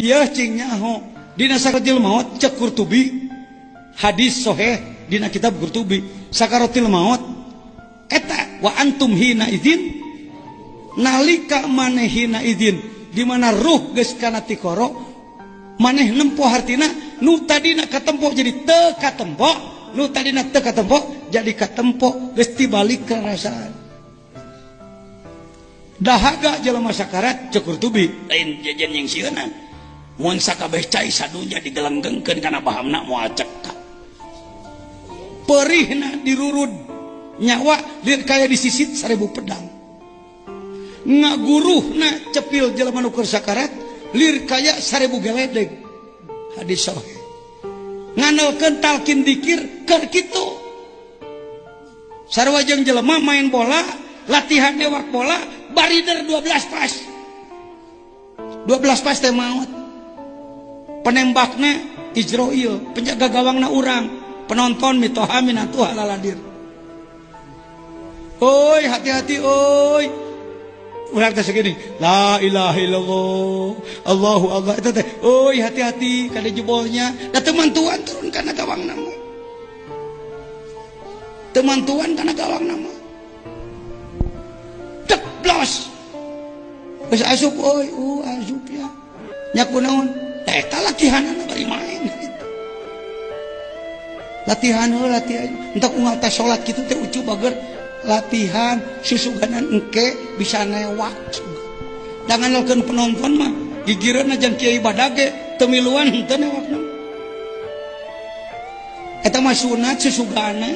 ya cing nyaho dina sakaratil maut cek Qurtubi hadis sahih dina kitab Qurtubi sakaratil maut eta wa antum hina idzin nalika maneh hina idzin di mana ruh geus kana tikoro maneh nempo hartina nu tadina katempo jadi teu katempo nu tadina teu katempo jadi katempo geus tibalik ke rasaan dahaga jelema sakarat cek Qurtubi lain jajan yang sieunna mun sakabeh cai sadunya digelenggengkeun kana bahamna moal cekak perihna dirurud nyawa lieur kaya disisit 1000 pedang ngaguruhna cepil jelema nu keur sakarat lieur kaya 1000 geledeg hadis sahih ngandelkeun talkin dikir keur kitu sarua jeung jelema main bola latihan dewak bola barider 12 pas 12 pas teh maut penembakna Ijroil penjaga gawangna urang penonton mitoha minatu halaladir oi hati-hati oi urang teh segini la ilaha illallah Allahu akbar itu teh oi hati-hati kada jebolnya da teman-tuan turun kana gawangna mah teman-tuan kana gawangna mah teblos geus asup oi asup ya nya kunaon eta latihanna bari main latihan entak unggal teh salat kitu teh ucu bager latihan susuganan engke bisa newak da nganalkeun penonton mah gigireunna jeung kiai badage teu miluan henteu newakna eta mah sunat susugana